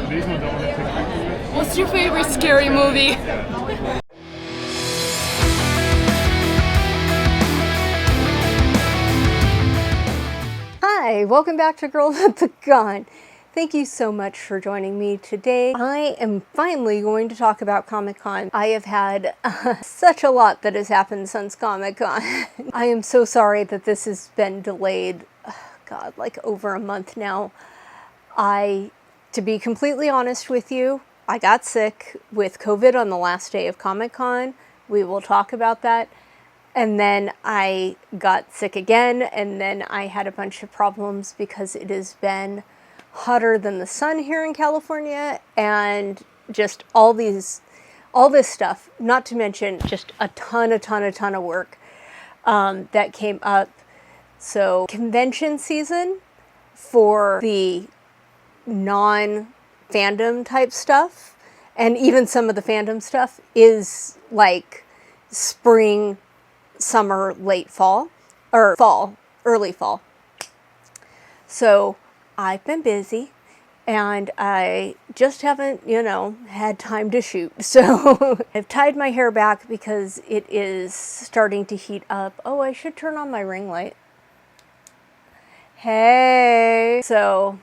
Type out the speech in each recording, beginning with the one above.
What's your favorite scary movie? Hi, welcome back to Girl with the Gun. Thank you so much for joining me today. I am finally going to talk about Comic-Con. I have had such a lot that has happened since Comic-Con. I am so sorry that this has been delayed, God, like over a month now. To be completely honest with you, I got sick with COVID on the last day of Comic-Con. We will talk about that. And then I got sick again, and then I had a bunch of problems because it has been hotter than the sun here in California, and just all this stuff, not to mention just a ton of work that came up. So convention season for the non-fandom type stuff, and even some of the fandom stuff, is like spring, summer, late fall, or fall, early fall. So I've been busy, and I just haven't, had time to shoot. So I've tied my hair back because it is starting to heat up. Oh, I should turn on my ring light. Hey. So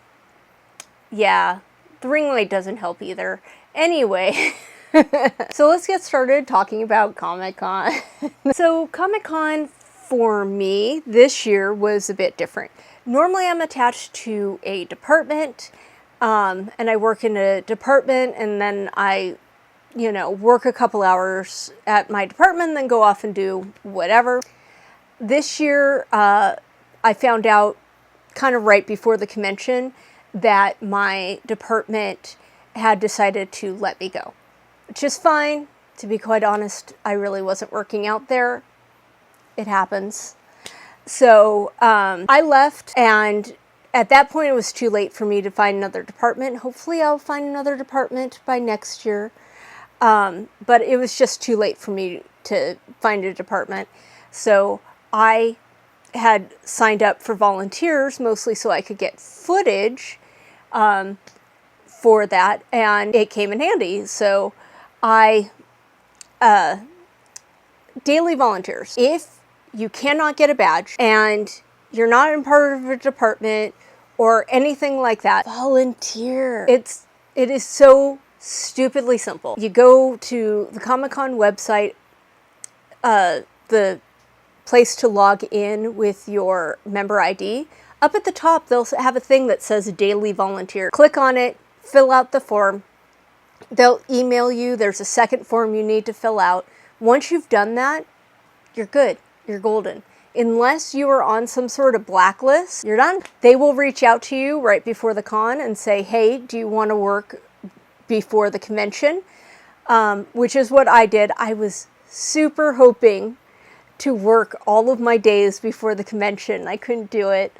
yeah, the ring light doesn't help either. Anyway, so let's get started talking about Comic-Con. So Comic-Con for me this year was a bit different. Normally I'm attached to a department, and I work in a department, and then I, work a couple hours at my department, then go off and do whatever. This year, I found out kind of right before the convention that my department had decided to let me go, which is fine. To be quite honest, I really wasn't working out there. It happens. So I left, and at that point it was too late for me to find another department. Hopefully I'll find another department by next year. But it was just too late for me to find a department. So I had signed up for volunteers, mostly so I could get footage for that, and it came in handy. So daily volunteers. If you cannot get a badge and you're not in part of a department or anything like that, volunteer. It is so stupidly simple. You go to the Comic-Con website, the place to log in with your member ID. Up at the top, they'll have a thing that says daily volunteer. Click on it, fill out the form. They'll email you. There's a second form you need to fill out. Once you've done that, you're good. You're golden. Unless you are on some sort of blacklist, you're done. They will reach out to you right before the con and say, hey, do you want to work before the convention? Which is what I did. I was super hoping to work all of my days before the convention. I couldn't do it.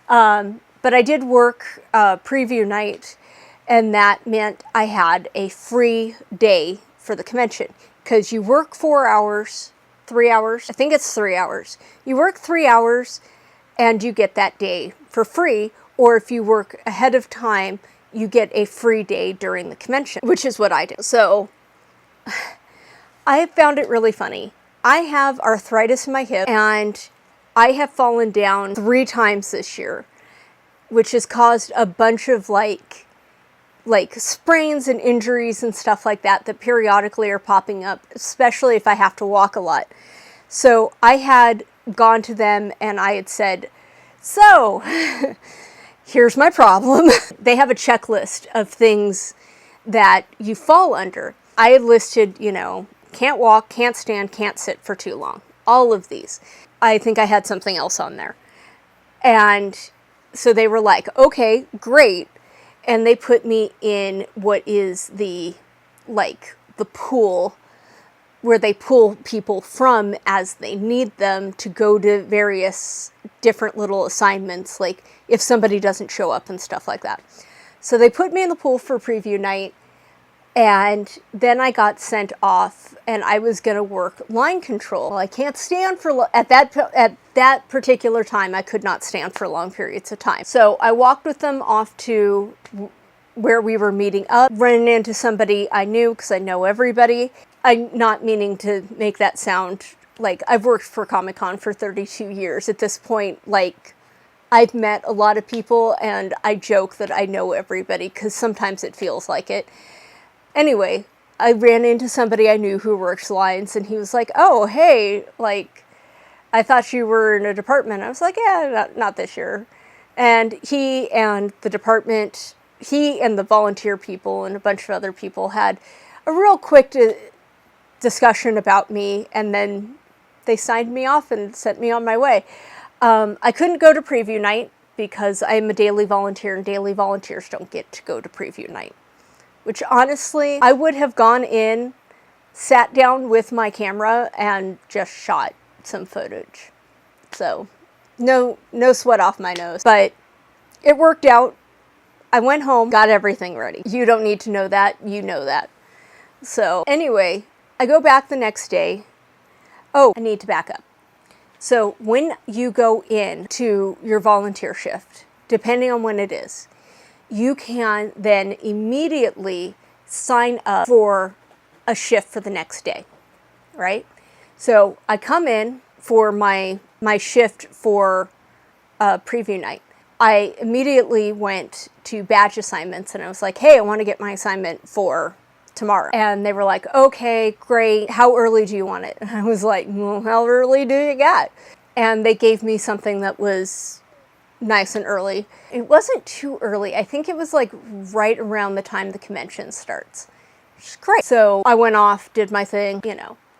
But I did work preview night, and that meant I had a free day for the convention. Because you work 4 hours, 3 hours, I think it's 3 hours. You work 3 hours and you get that day for free, or if you work ahead of time, you get a free day during the convention, which is what I did. So I have found it really funny. I have arthritis in my hip, and I have fallen down 3 times this year, which has caused a bunch of like sprains and injuries and stuff like that periodically are popping up, especially if I have to walk a lot. So I had gone to them and I had said, so here's my problem. They have a checklist of things that you fall under. I had listed, can't walk, can't stand, can't sit for too long. All of these. I think I had something else on there. And so they were like, okay, great. And they put me in what is the pool where they pull people from as they need them to go to various different little assignments, like if somebody doesn't show up and stuff like that. So they put me in the pool for preview night, and then I got sent off, and I was going to work line control. I can't stand for at that particular time. I could not stand for long periods of time. So I walked with them off to where we were meeting up, running into somebody I knew because I know everybody. I'm not meaning to make that sound like I've worked for Comic-Con for 32 years. At this point, like, I've met a lot of people and I joke that I know everybody because sometimes it feels like it. Anyway, I ran into somebody I knew who works lines and he was like, oh, hey, like, I thought you were in a department. I was like, yeah, not this year. And he and the department, he and the volunteer people and a bunch of other people had a real quick discussion about me, and then they signed me off and sent me on my way. I couldn't go to preview night because I'm a daily volunteer and daily volunteers don't get to go to preview night. Which honestly, I would have gone in, sat down with my camera and just shot some footage. So no sweat off my nose, but it worked out. I went home, got everything ready. You don't need to know that, you know that. So anyway, I go back the next day. Oh, I need to back up. So when you go in to your volunteer shift, depending on when it is, you can then immediately sign up for a shift for the next day, right? So I come in for my shift for preview night. I immediately went to badge assignments and I was like, hey, I want to get my assignment for tomorrow. And they were like, okay, great. How early do you want it? And I was like, well, how early do you got? And they gave me something that was nice and early. It wasn't too early. I think it was like right around the time the convention starts, which is great. So I went off, did my thing,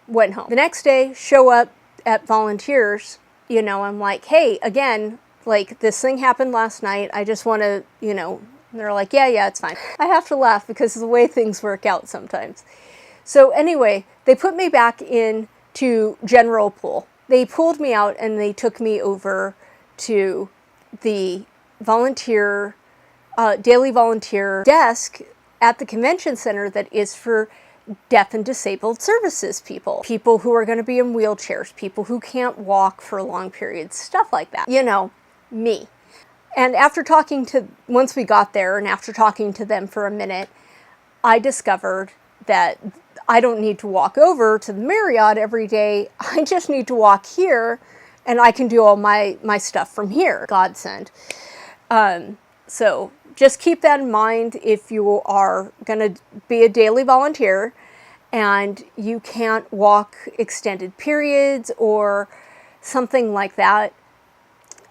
went home. The next day, show up at volunteers, I'm like, hey, again, like this thing happened last night. I just want to, they're like, yeah, it's fine. I have to laugh because of the way things work out sometimes. So anyway, they put me back in to general pool. They pulled me out and they took me over to the daily volunteer desk at the convention center that is for deaf and disabled services people who are going to be in wheelchairs, people who can't walk for long periods, stuff like that. Me. And once we got there and after talking to them for a minute, I discovered that I don't need to walk over to the Marriott every day. I just need to walk here and I can do all my stuff from here. Godsend. So just keep that in mind if you are going to be a daily volunteer and you can't walk extended periods or something like that.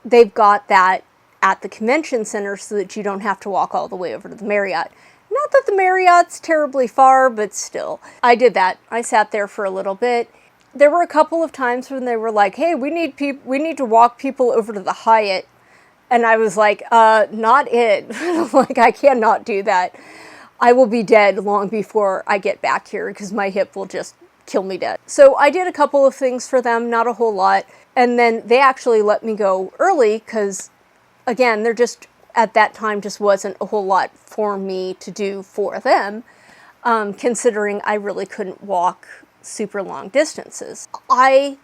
They've got that at the convention center so that you don't have to walk all the way over to the Marriott. Not that the Marriott's terribly far, but still. I did that. I sat there for a little bit. There were a couple of times when they were like, hey, we need to walk people over to the Hyatt. And I was like, not it. Like, I cannot do that. I will be dead long before I get back here because my hip will just kill me dead. So I did a couple of things for them, not a whole lot. And then they actually let me go early because, again, there just, at that time, just wasn't a whole lot for me to do for them, considering I really couldn't walk super long distances. I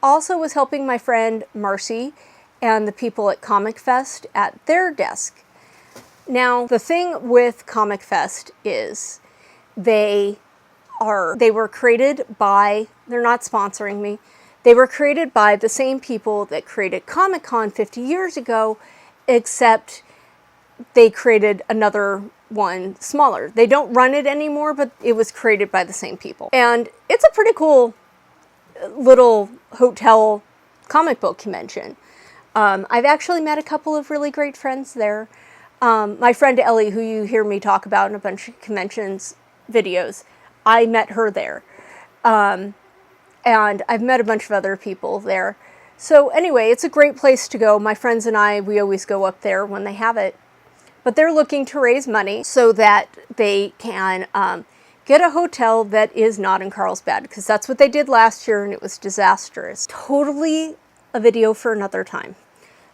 also was helping my friend Marcy and the people at Comic Fest at their desk. Now, the thing with Comic Fest is they were created by, they're not sponsoring me, they were created by the same people that created Comic-Con 50 years ago, except they created another one smaller. They don't run it anymore, but it was created by the same people. And it's a pretty cool little hotel comic book convention. I've actually met a couple of really great friends there. My friend Ellie, who you hear me talk about in a bunch of conventions videos, I met her there. And I've met a bunch of other people there. So anyway, it's a great place to go. My friends and I, we always go up there when they have it. But they're looking to raise money so that they can get a hotel that is not in Carlsbad, because that's what they did last year and it was disastrous. Totally a video for another time,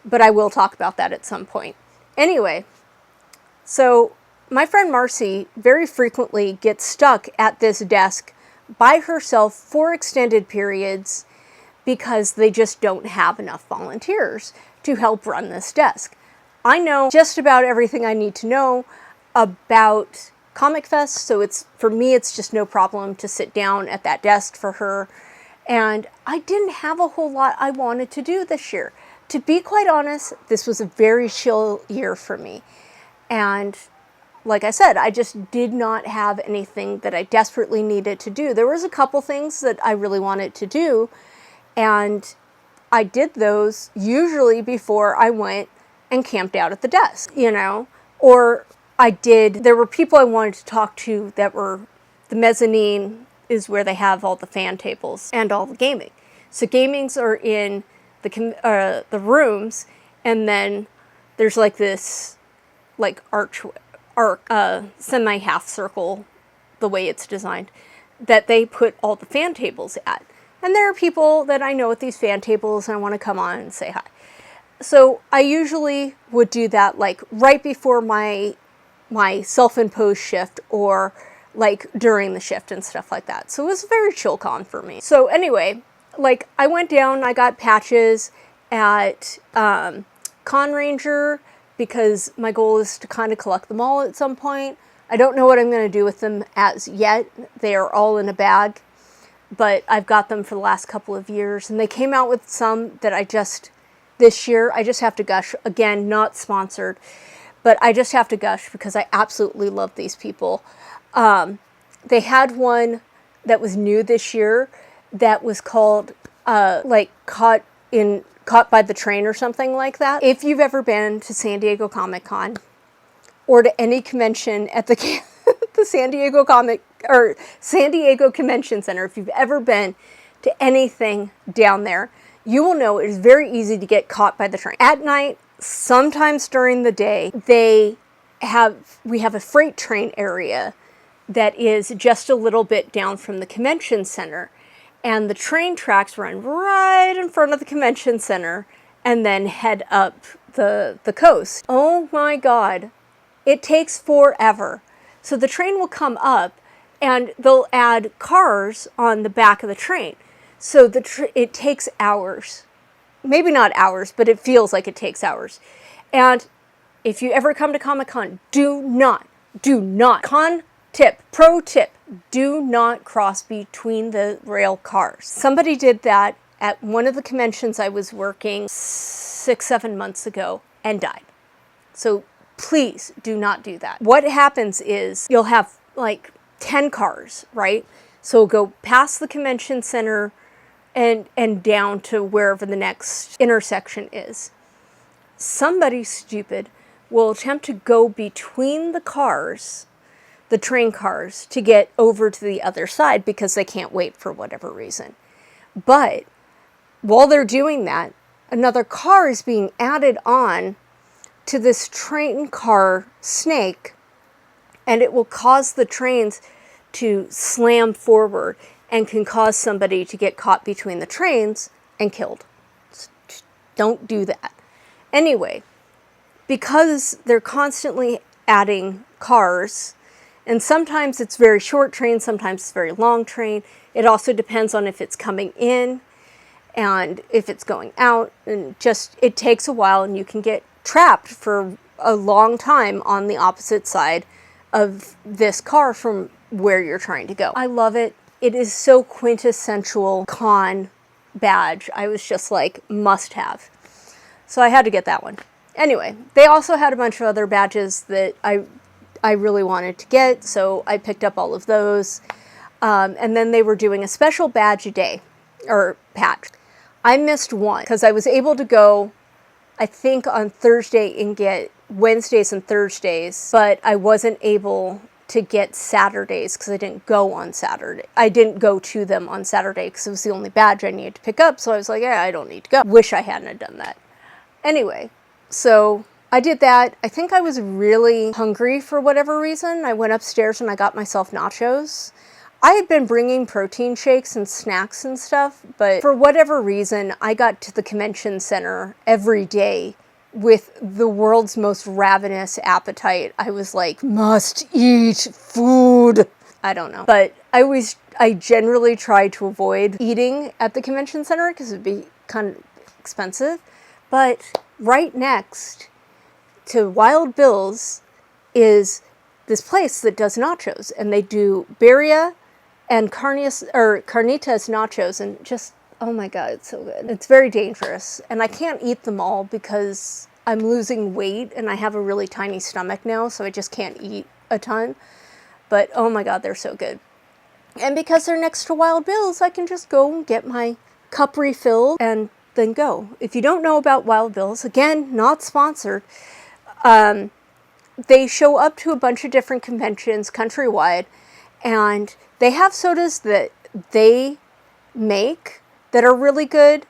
but I will talk about that at some point. Anyway, so my friend Marcy very frequently gets stuck at this desk by herself for extended periods because they just don't have enough volunteers to help run this desk. I know just about everything I need to know about Comic Fest, so it's, for me, it's just no problem to sit down at that desk for her. And I didn't have a whole lot I wanted to do this year. To be quite honest, this was a very chill year for me. And like I said, I just did not have anything that I desperately needed to do. There was a couple things that I really wanted to do, and I did those usually before I went and camped out at the desk, you know, or there were people I wanted to talk to that were, the mezzanine is where they have all the fan tables and all the gaming. So gamings are in the rooms, and then there's like this like semi-half circle, the way it's designed, that they put all the fan tables at. And there are people that I know at these fan tables and I want to come on and say hi. So I usually would do that like right before my self-imposed shift, or like during the shift and stuff like that. So it was a very chill con for me. So anyway, like I went down, I got patches at Con Ranger, because my goal is to kind of collect them all at some point. I don't know what I'm going to do with them as yet. They are all in a bag, but I've got them for the last couple of years, and they came out with some that this year, I just have to gush. Again, not sponsored, but I just have to gush because I absolutely love these people. They had one that was new this year that was called like Caught by the Train or something like that. If you've ever been to San Diego Comic Con or to any convention at the San Diego Convention Center, if you've ever been to anything down there, you will know it is very easy to get caught by the train. At night, sometimes during the day, we have a freight train area that is just a little bit down from the convention center. And the train tracks run right in front of the convention center and then head up the coast. Oh my God, it takes forever. So the train will come up and they'll add cars on the back of the train. So it takes hours. Maybe not hours, but it feels like it takes hours. And if you ever come to Comic-Con, do not, pro tip, do not cross between the rail cars. Somebody did that at one of the conventions I was working 6-7 months ago and died. So please do not do that. What happens is you'll have like 10 cars, right? So go past the convention center and down to wherever the next intersection is. Somebody stupid will attempt to go between the cars, the train cars, to get over to the other side because they can't wait for whatever reason. But while they're doing that, another car is being added on to this train car snake, and it will cause the trains to slam forward and can cause somebody to get caught between the trains and killed. Don't do that. Anyway, because they're constantly adding cars, and sometimes it's very short train, sometimes it's very long train. It also depends on if it's coming in and if it's going out, and just it takes a while, and you can get trapped for a long time on the opposite side of this car from where you're trying to go. I love it. It is so quintessential con badge. I was just like, must have. So I had to get that one. Anyway, they also had a bunch of other badges that I really wanted to get, so I picked up all of those. And then they were doing a special badge a day, or patch. I missed one because I was able to go, I think, on Thursday and get Wednesdays and Thursdays, but I wasn't able to get Saturdays because I didn't go on Saturday. I didn't go to them on Saturday because it was the only badge I needed to pick up, so I was like, yeah, I don't need to go. Wish I hadn't have done that. Anyway, so I did that. I think I was really hungry for whatever reason. I went upstairs and I got myself nachos. I had been bringing protein shakes and snacks and stuff, but for whatever reason, I got to the convention center every day with the world's most ravenous appetite. I was like, must eat food. I don't know. But I generally try to avoid eating at the convention center because it'd be kind of expensive. But right next to Wild Bill's is this place that does nachos, and they do birria and carnitas nachos, and just, oh my God, it's so good. It's very dangerous, and I can't eat them all because I'm losing weight and I have a really tiny stomach now, so I just can't eat a ton. But oh my God, they're so good. And because they're next to Wild Bill's, I can just go and get my cup refilled and then go. If you don't know about Wild Bill's, again, not sponsored, they show up to a bunch of different conventions countrywide, and they have sodas that they make that are really good,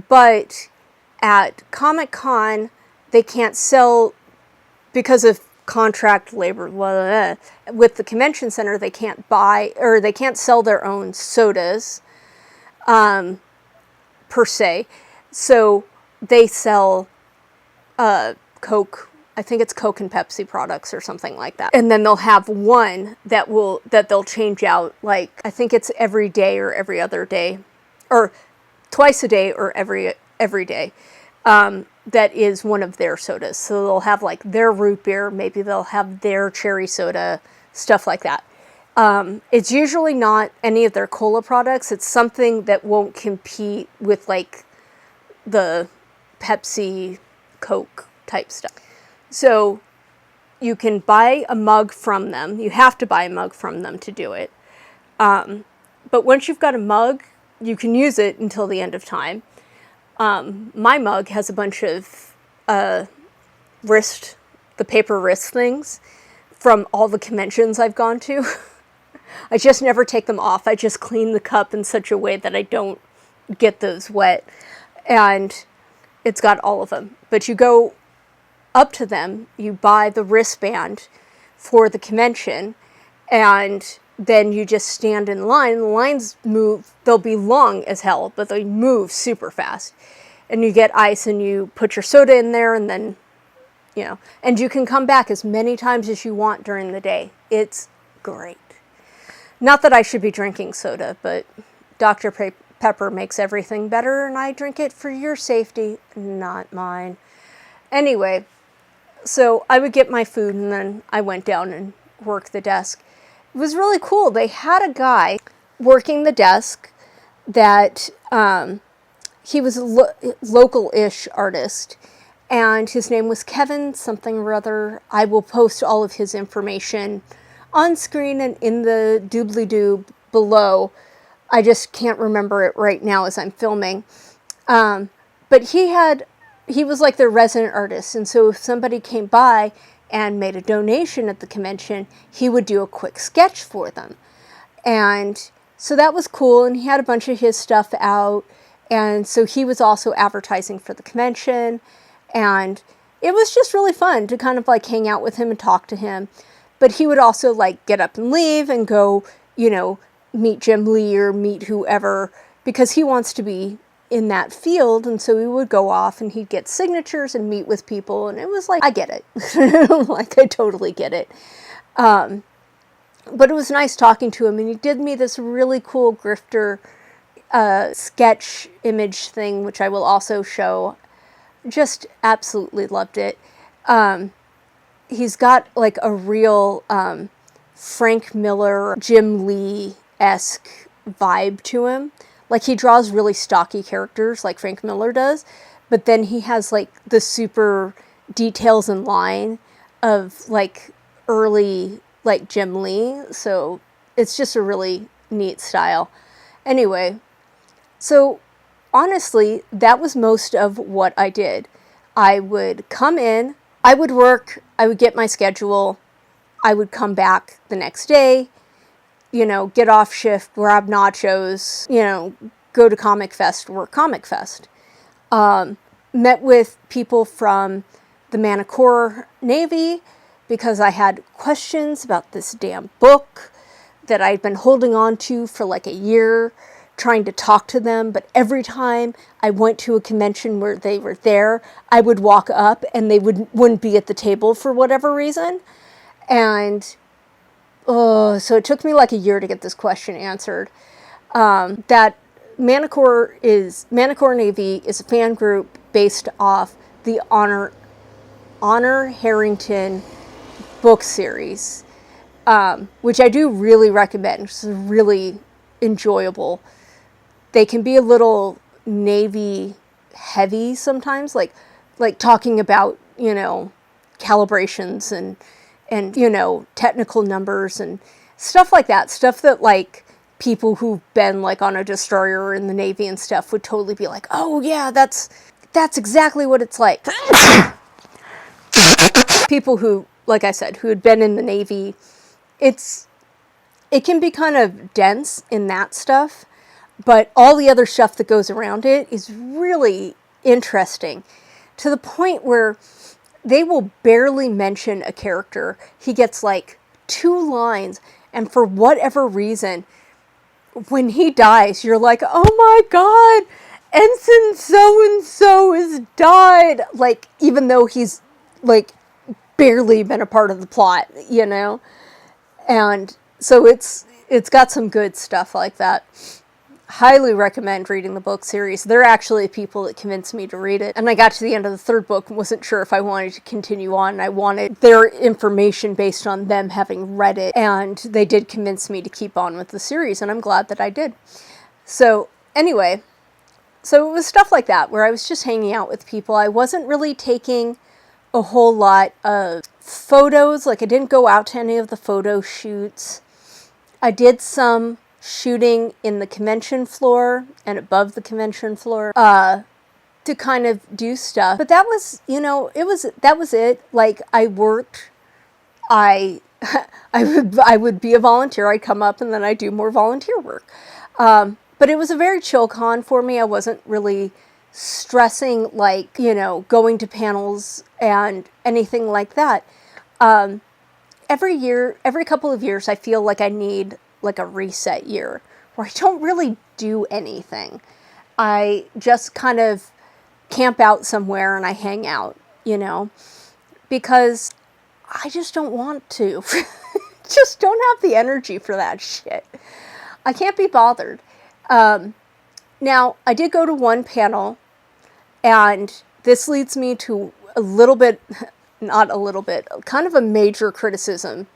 but at Comic-Con, they can't sell because of contract labor. With the convention center, they can't buy, or they can't sell their own sodas, per se. So they sell Coke. I think it's Coke and Pepsi products or something like that. And then they'll have one that they'll change out, like, I think it's every day or every other day, or twice a day or every day. That is one of their sodas. So they'll have like their root beer, maybe they'll have their cherry soda, stuff like that. It's usually not any of their cola products. It's something that won't compete with like the Pepsi, Coke type stuff. So you can buy a mug from them. You have to buy a mug from them to do it. But once you've got a mug, you can use it until the end of time. My mug has a bunch of the paper wrist things from all the conventions I've gone to. I just never take them off. I just clean the cup in such a way that I don't get those wet. And it's got all of them. But you go up to them, you buy the wristband for the convention, and then you just stand in line. The lines move, they'll be long as hell, but they move super fast. And you get ice and you put your soda in there, and then, and you can come back as many times as you want during the day. It's great. Not that I should be drinking soda, but Dr. Pepper makes everything better, and I drink it for your safety, not mine. Anyway, so I would get my food, and then I went down and worked the desk. It was really cool. They had a guy working the desk that he was a local-ish artist, and his name was Kevin something or other. I will post all of his information on screen and in the doobly-doo below. I just can't remember it right now as I'm filming. But he was like their resident artist, and so if somebody came by and made a donation at the convention, he would do a quick sketch for them. And so that was cool, and he had a bunch of his stuff out, and so he was also advertising for the convention, and it was just really fun to kind of like hang out with him and talk to him. But he would also like get up and leave and go, meet Jim Lee or meet whoever, because he wants to be in that field, and so he would go off and he'd get signatures and meet with people, and it was like, I get it. Like, I totally get it. But it was nice talking to him, and he did me this really cool grifter sketch image thing, which I will also show. Just absolutely loved it. He's got like a real Frank Miller, Jim Lee-esque vibe to him. Like, he draws really stocky characters like Frank Miller does, but then he has like the super details in line of like early like Jim Lee. So it's just a really neat style. Anyway, so honestly, that was most of what I did. I would come in, I would work, I would get my schedule, I would come back the next day, get off shift, grab nachos, go to Comic Fest, work Comic Fest. Met with people from the Manticore Navy because I had questions about this damn book that I'd been holding on to for like a year, trying to talk to them. But every time I went to a convention where they were there, I would walk up and they wouldn't be at the table for whatever reason. And so it took me like a year to get this question answered. That Manticore Navy is a fan group based off the Honor Harrington book series. which I do really recommend. It's really enjoyable. They can be a little Navy heavy sometimes, like talking about, calibrations and technical numbers and stuff like that. Stuff that like people who've been like on a destroyer or in the Navy and stuff would totally be like, oh yeah, that's exactly what it's like. People who, like I said, who had been in the Navy, it can be kind of dense in that stuff, but all the other stuff that goes around it is really interesting, to the point where they will barely mention a character. He gets like 2 lines, and for whatever reason, when he dies, you're like, oh my god, Ensign so-and-so has died. Like, even though he's like barely been a part of the plot, And so it's got some good stuff like that. Highly recommend reading the book series. They're actually people that convinced me to read it. And I got to the end of the 3rd book and wasn't sure if I wanted to continue on. I wanted their information based on them having read it. And they did convince me to keep on with the series, and I'm glad that I did. So anyway, so it was stuff like that where I was just hanging out with people. I wasn't really taking a whole lot of photos. Like, I didn't go out to any of the photo shoots. I did some shooting in the convention floor and above the convention floor to kind of do stuff. But that was, that was it. Like, I worked, I would be a volunteer. I'd come up and then I'd do more volunteer work. But it was a very chill con for me. I wasn't really stressing, like, going to panels and anything like that. Every couple of years, I feel like I need like a reset year where I don't really do anything. I just kind of camp out somewhere and I hang out, because I just don't want to. Just don't have the energy for that shit. I can't be bothered. Now, I did go to one panel, and this leads me to a little bit, not a little bit, kind of a major criticism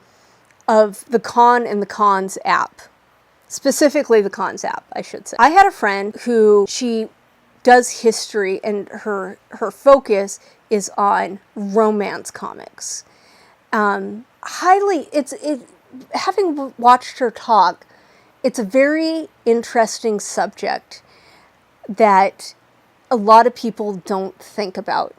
of the Con and the Cons app. Specifically the Cons app, I should say. I had a friend who, she does history, and her focus is on romance comics. Having watched her talk, it's a very interesting subject that a lot of people don't think about.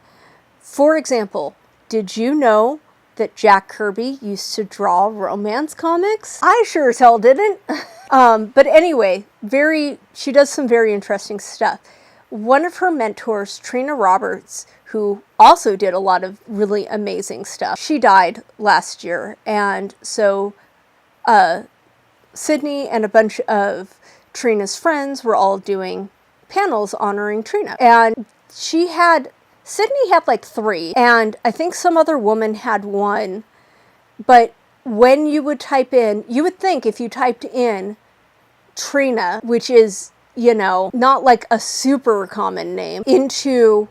For example, did you know that Jack Kirby used to draw romance comics? I sure as hell didn't. But anyway, she does some very interesting stuff. One of her mentors, Trina Roberts, who also did a lot of really amazing stuff, she died last year. And so Sydney and a bunch of Trina's friends were all doing panels honoring Trina. And Sydney had like 3, and I think some other woman had 1. But when you would type in, you would think if you typed in Trina, which is, not like a super common name, into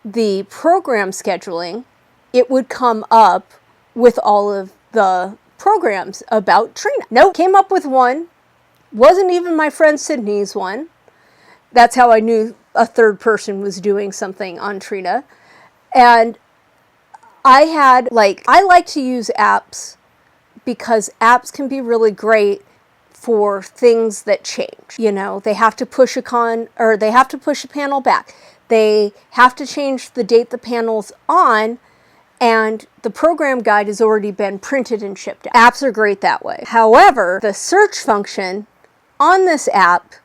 the program scheduling, it would come up with all of the programs about Trina. Nope, came up with 1. Wasn't even my friend Sydney's one. That's how I knew a 3rd person was doing something on Trina. And I like to use apps because apps can be really great for things that change. They have to push a panel back. They have to change the date the panel's on, and the program guide has already been printed and shipped out. Apps are great that way. However, the search function on this app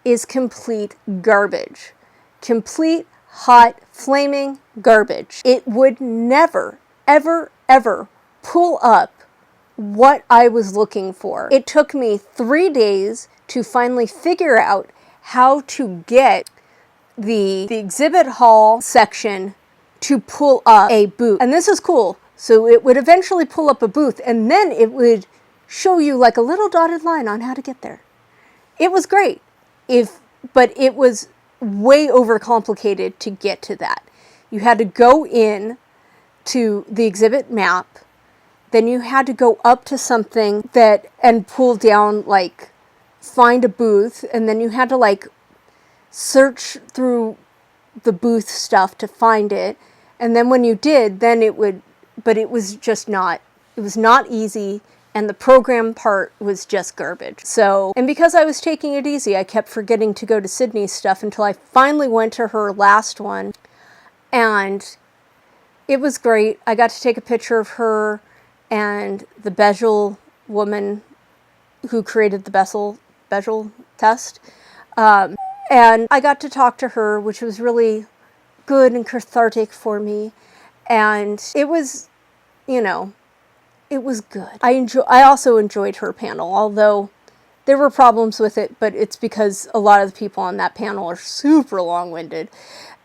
is complete garbage. Complete, hot, flaming garbage. It would never, ever, ever pull up what I was looking for. It took me 3 days to finally figure out how to get the exhibit hall section to pull up a booth. And this is cool. So it would eventually pull up a booth, and then it show you like a little dotted line on how to get there. It was great, but it was way overcomplicated to get to that. You had to go in to the exhibit map then you had to go up to something and pull down, like, find a booth, and then you had to, like, search through the booth stuff to find it. And then when you did, then it would, but it was just not, it was not easy. And the program part was just garbage. So, and because I was taking it easy, I kept forgetting to go to Sydney's stuff until I finally went to her last one. And it was great. I got to take a picture of her and the Bezel woman who created the Bezel test. And I got to talk to her, which was really good and cathartic for me. And it was, you know, it was good. I also enjoyed her panel, although there were problems with it, but it's because a lot of the people on that panel are super long-winded.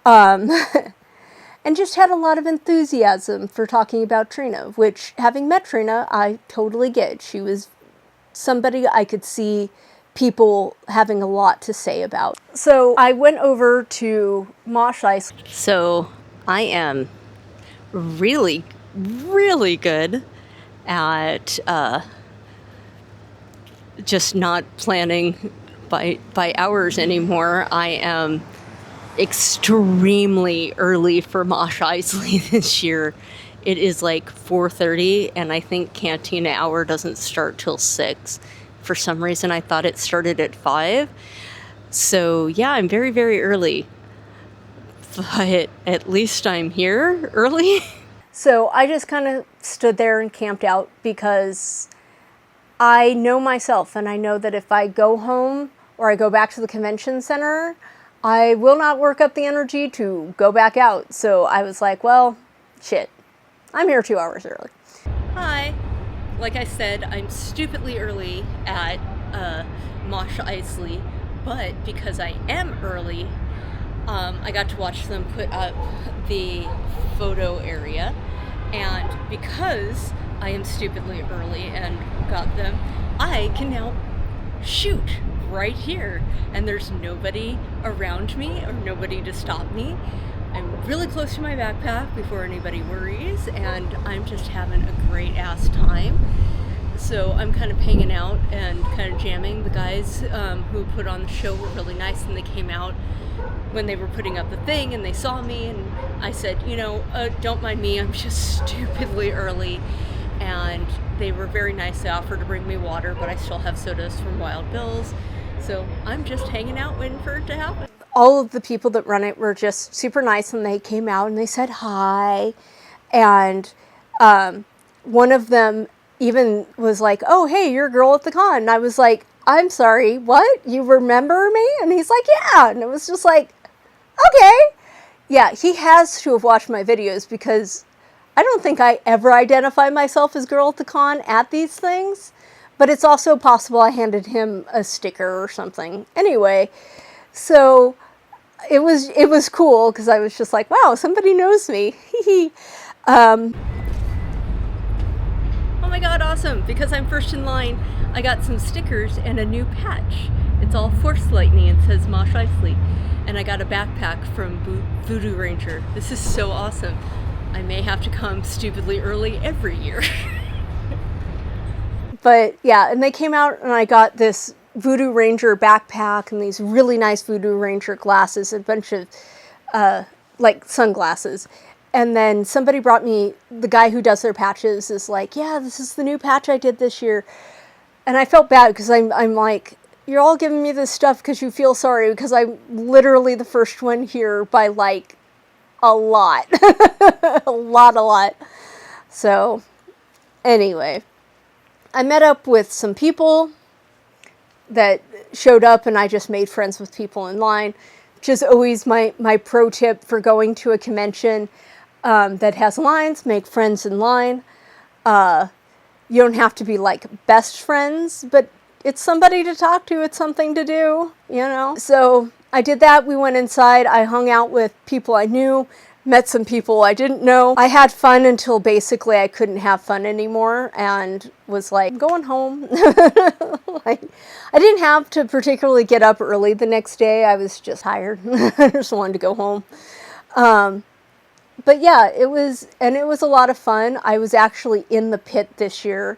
And just had a lot of enthusiasm for talking about Trina, which, having met Trina, I totally get. She was somebody I could see people having a lot to say about. So I went over to Mosh Ice. So I am really, really good at just not planning by hours anymore. I am extremely early for Mosh Isley this year. It is like 4:30, and I think Cantina hour doesn't start till 6. For some reason, I thought it started at 5. So yeah, I'm very, very early. But at least I'm here early. So I just kind of stood there and camped out because I know myself, and I know that if I go home or I go back to the convention center, I will not work up the energy to go back out. So I was like, well, shit, I'm here 2 hours early. Hi. Like I said, I'm stupidly early at Mosh Isley, but because I am early, I got to watch them put up the photo area, and because I am stupidly early and got them, I can now shoot right here, and there's nobody around me or nobody to stop me. I'm really close to my backpack before anybody worries, and I'm just having a great ass time. So I'm kind of hanging out and kind of jamming. The guys who put on the show were really nice, and they came out when they were putting up the thing, and they saw me, and I said, you know, don't mind me, I'm just stupidly early. And they were very nice. They offered to bring me water, but I still have sodas from Wild Bill's. So I'm just hanging out waiting for it to happen. All of the people that run it were just super nice, and they came out and they said hi. And one of them even was like, oh, hey, you're a girl at the con. And I was like, I'm sorry, what? You remember me? And he's like, yeah. And it was just like, okay. Yeah, he has to have watched my videos because I don't think I ever identify myself as girl at the con at these things. But it's also possible I handed him a sticker or something. Anyway, so it was cool because I was just like, wow, somebody knows me. Oh my god, awesome. Because I'm first in line, I got some stickers and a new patch. It's all Force Lightning and says Mosh Isley. And I got a backpack from Voodoo Ranger. This is so awesome. I may have to come stupidly early every year. But yeah, and they came out and I got this Voodoo Ranger backpack and these really nice Voodoo Ranger glasses, a bunch of like sunglasses. And then somebody brought me, the guy who does their patches is like, yeah, this is the new patch I did this year. And I felt bad because I'm like, you're all giving me this stuff because you feel sorry, because I'm literally the first one here by like a lot. a lot. So anyway, I met up with some people that showed up, and I just made friends with people in line, which is always my pro tip for going to a convention that has lines. Make friends in line. You don't have to be like best friends, but it's somebody to talk to. It's something to do, you know? So I did that. We went inside. I hung out with people I knew, met some people I didn't know. I had fun until basically I couldn't have fun anymore and was like, I'm going home. Like, I didn't have to particularly get up early the next day. I was just tired. I just wanted to go home. but yeah, it was a lot of fun. I was actually in the pit this year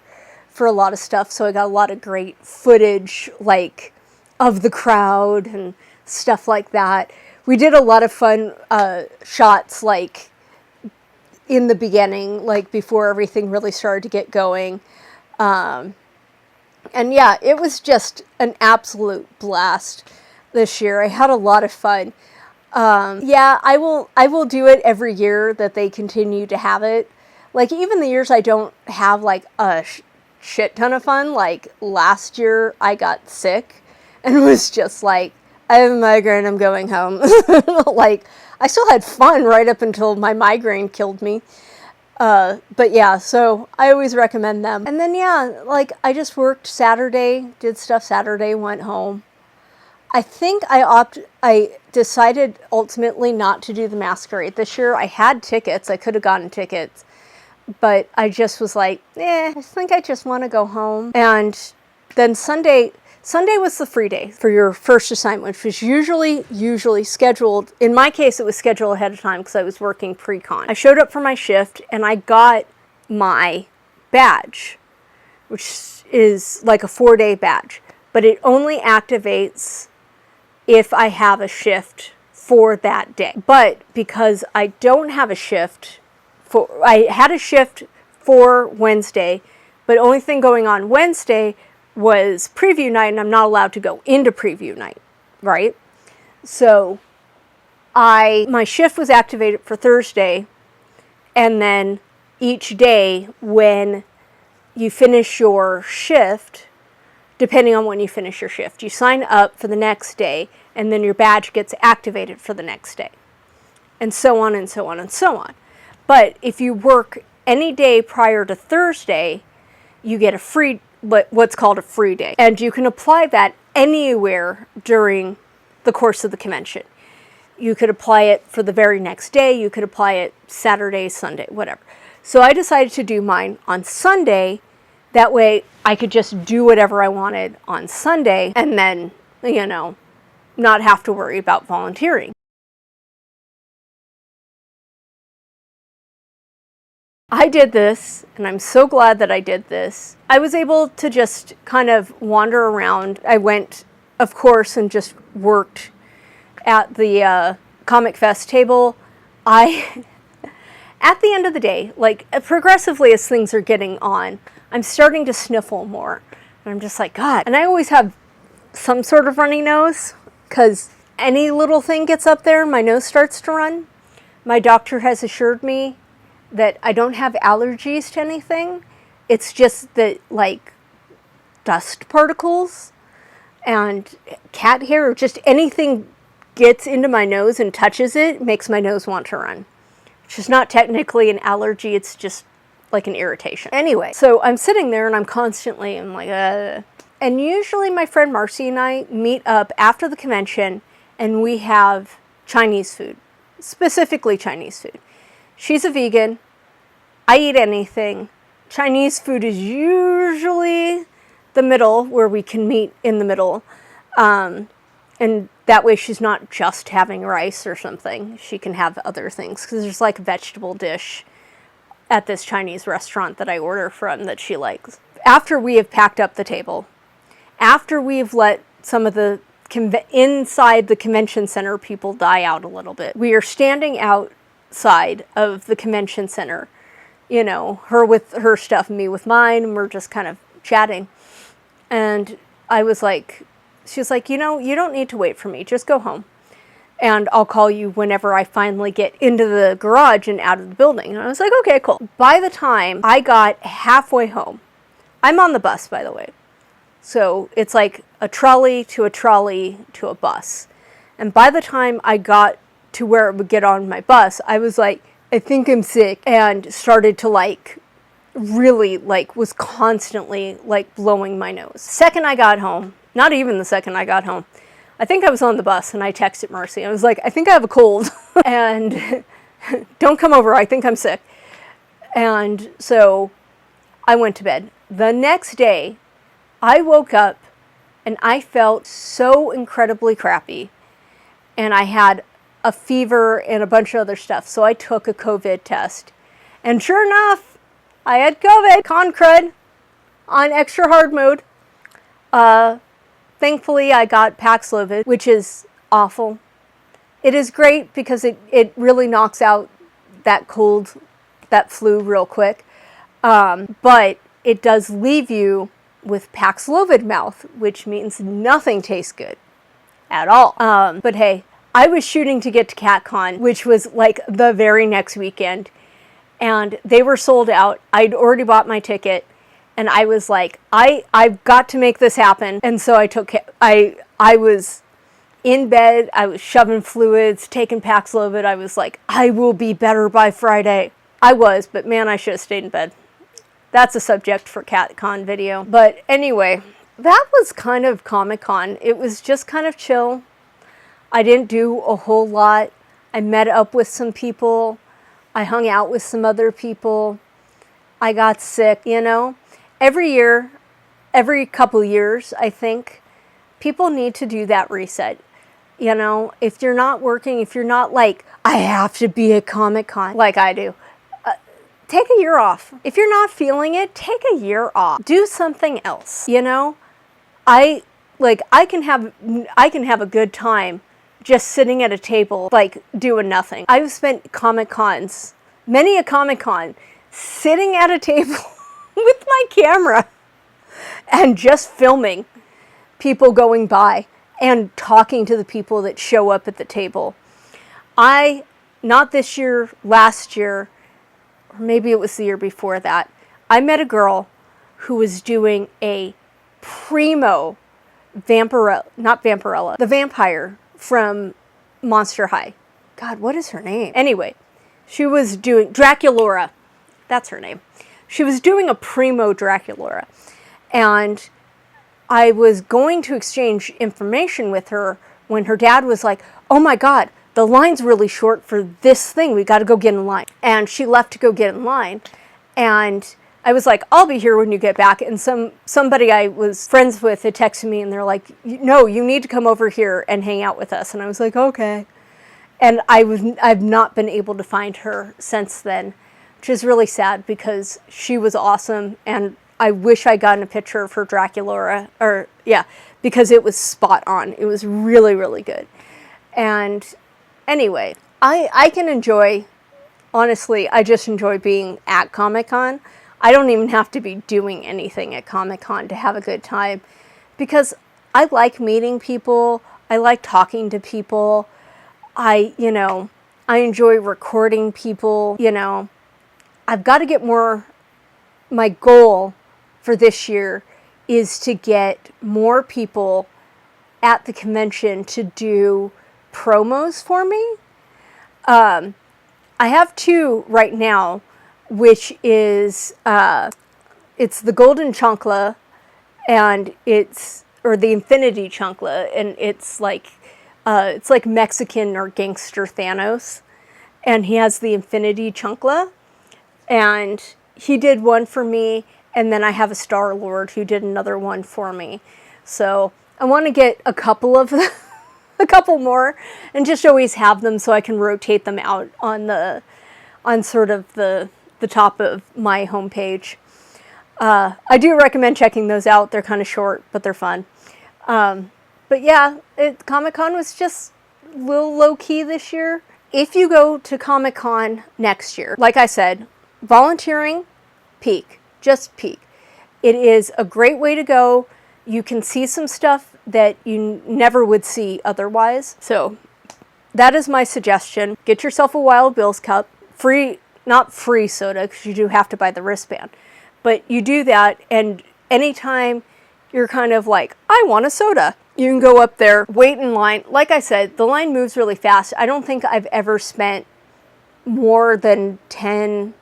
for a lot of stuff, so I got a lot of great footage, like, of the crowd and stuff like that. We did a lot of fun shots, like, in the beginning, like, before everything really started to get going. And yeah, it was just an absolute blast this year. I had a lot of fun. Yeah, I will do it every year that they continue to have it. Like, even the years I don't have, like, a shit ton of fun, like last year I got sick and was just like, I have a migraine, I'm going home. Like, I still had fun right up until my migraine killed me. But yeah, so I always recommend them. And then yeah, like, I just worked Saturday, did stuff Saturday, went home. I think I decided ultimately not to do the masquerade this year. I had tickets, I could have gotten tickets, but I just was like, I think I just want to go home. And then Sunday was the free day for your first assignment, which was usually scheduled. In my case, it was scheduled ahead of time because I was working pre-con. I showed up for my shift and I got my badge, which is like a 4-day badge, but it only activates if I have a shift for that day. But because I don't have a shift, I had a shift for Wednesday, but only thing going on Wednesday was preview night, and I'm not allowed to go into preview night, right? So my shift was activated for Thursday, and then each day when you finish your shift, depending on when you finish your shift, you sign up for the next day, and then your badge gets activated for the next day, and so on and so on and so on. But if you work any day prior to Thursday, you get what's called a free day. And you can apply that anywhere during the course of the convention. You could apply it for the very next day. You could apply it Saturday, Sunday, whatever. So I decided to do mine on Sunday. That way I could just do whatever I wanted on Sunday and then, not have to worry about volunteering. I did this, and I'm so glad that I did this. I was able to just kind of wander around. I went, of course, and just worked at the Comic Fest table. At the end of the day, like, progressively as things are getting on, I'm starting to sniffle more. And I'm just like, God. And I always have some sort of runny nose, because any little thing gets up there, my nose starts to run. My doctor has assured me that I don't have allergies to anything. It's just that, like, dust particles and cat hair or just anything gets into my nose and touches it makes my nose want to run. Which is not technically an allergy, it's just like an irritation. Anyway, so I'm sitting there and I'm like, And usually my friend Marcy and I meet up after the convention and we have Chinese food, specifically Chinese food. She's a vegan. I eat anything. Chinese food is usually the middle, where we can meet in the middle. And that way she's not just having rice or something. She can have other things, because there's like a vegetable dish at this Chinese restaurant that I order from that she likes. After we have packed up the table, after we've let some of the inside the convention center people die out a little bit, we are standing outside of the convention center, her with her stuff, me with mine, and we're just kind of chatting. And I was like, she was like, you don't need to wait for me, just go home. And I'll call you whenever I finally get into the garage and out of the building. And I was like, okay, cool. By the time I got halfway home, I'm on the bus, by the way. So it's like a trolley to a bus. And by the time I got to where it would get on my bus, I was like, I think I'm sick, and started to really was constantly blowing my nose. Second I got home, not even the second I got home, I think I was on the bus and I texted Mercy. I was like, I think I have a cold and don't come over, I think I'm sick. And so I went to bed. The next day, I woke up and I felt so incredibly crappy. And I had a fever and a bunch of other stuff. So I took a COVID test. And sure enough, I had COVID. Con crud on extra hard mode. Thankfully, I got Paxlovid, which is awful. It is great because it really knocks out that cold, that flu real quick. But it does leave you with Paxlovid mouth, which means nothing tastes good at all. But hey, I was shooting to get to CatCon, which was like the very next weekend, and they were sold out. I'd already bought my ticket, and I was like, I've got to make this happen. And so I was in bed, I was shoving fluids, taking Paxlovid. I was like, I will be better by Friday. I was, but man, I should have stayed in bed. That's a subject for CatCon video. But anyway, that was kind of Comic-Con. It was just kind of chill. I didn't do a whole lot. I met up with some people. I hung out with some other people. I got sick, you know. Every year, every couple years, I think, people need to do that reset. You know, if you're not working, if you're not like, I have to be at Comic-Con like I do, take a year off. If you're not feeling it, take a year off. Do something else. You know, I can have a good time just sitting at a table, like doing nothing. I've spent Comic-Cons, many a Comic-Con, sitting at a table with my camera and just filming people going by and talking to the people that show up at the table. Not this year, last year, or maybe it was the year before that, I met a girl who was doing a primo the vampire from Monster High. God, what is her name? Anyway, she was doing Draculaura. That's her name. She was doing a primo Draculaura. And I was going to exchange information with her when her dad was like, oh my God, the line's really short for this thing. We got to go get in line. And she left to go get in line. And I was like, I'll be here when you get back. And somebody I was friends with had texted me and they're like, no, you need to come over here and hang out with us. And I was like, okay. And I've not been able to find her since then, which is really sad because she was awesome. And I wish I got a picture of her Draculaura, because it was spot on. It was really, really good. And anyway, I can enjoy, honestly, I just enjoy being at Comic-Con. I don't even have to be doing anything at Comic-Con to have a good time because I like meeting people. I like talking to people. I enjoy recording people, you know. I've got to get more, my goal for this year is to get more people at the convention to do promos for me. I have two right now, which is it's the Golden Chancla and the Infinity Chancla, and it's like Mexican or gangster Thanos, and he has the Infinity Chancla, and he did one for me. And then I have a Star-Lord who did another one for me. So I want to get a couple more and just always have them so I can rotate them out on sort of the top of my homepage. I do recommend checking those out. They're kind of short, but they're fun. But yeah, Comic-Con was just a little low-key this year. If you go to Comic-Con next year, like I said, volunteering, peak. Just peak. It is a great way to go. You can see some stuff that you never would see otherwise. So that is my suggestion. Get yourself a Wild Bill's cup. Free, not free soda, because you do have to buy the wristband. But you do that, and anytime you're kind of like, I want a soda, you can go up there, wait in line. Like I said, the line moves really fast. I don't think I've ever spent more than 10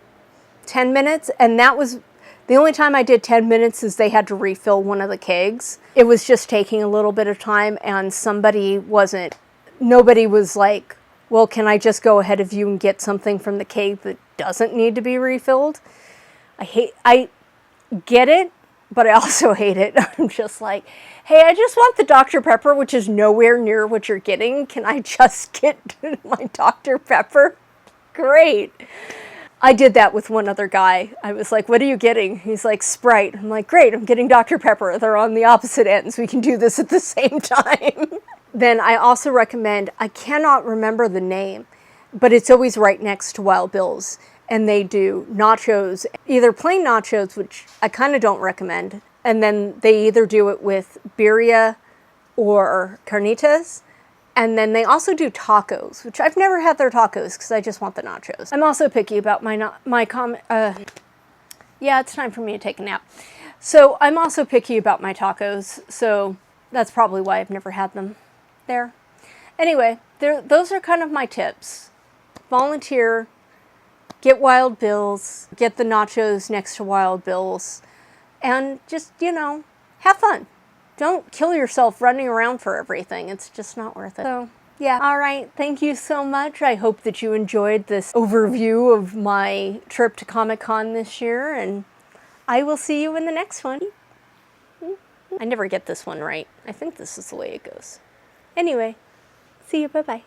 minutes, and that was the only time I did 10 minutes is they had to refill one of the kegs. It was just taking a little bit of time, and nobody was like, well, can I just go ahead of you and get something from the keg that doesn't need to be refilled? I get it. but I also hate it. I'm just like, hey, I just want the Dr. Pepper, which is nowhere near what you're getting. Can I just get my Dr. Pepper? Great. I did that with one other guy. I was like, what are you getting? He's like, Sprite. I'm like, great, I'm getting Dr. Pepper. They're on the opposite ends. We can do this at the same time. Then I also recommend, I cannot remember the name, but it's always right next to Wild Bill's. And they do nachos, either plain nachos, which I kind of don't recommend, and then they either do it with birria or carnitas, and then they also do tacos, which I've never had their tacos because I just want the nachos. I'm also picky about yeah, it's time for me to take a nap. So I'm also picky about my tacos, so that's probably why I've never had them there. Anyway, those are kind of my tips. Volunteer. Get Wild Bill's, get the nachos next to Wild Bill's, and just, have fun. Don't kill yourself running around for everything. It's just not worth it. So, yeah. All right. Thank you so much. I hope that you enjoyed this overview of my trip to Comic-Con this year, and I will see you in the next one. I never get this one right. I think this is the way it goes. Anyway, see you. Bye-bye.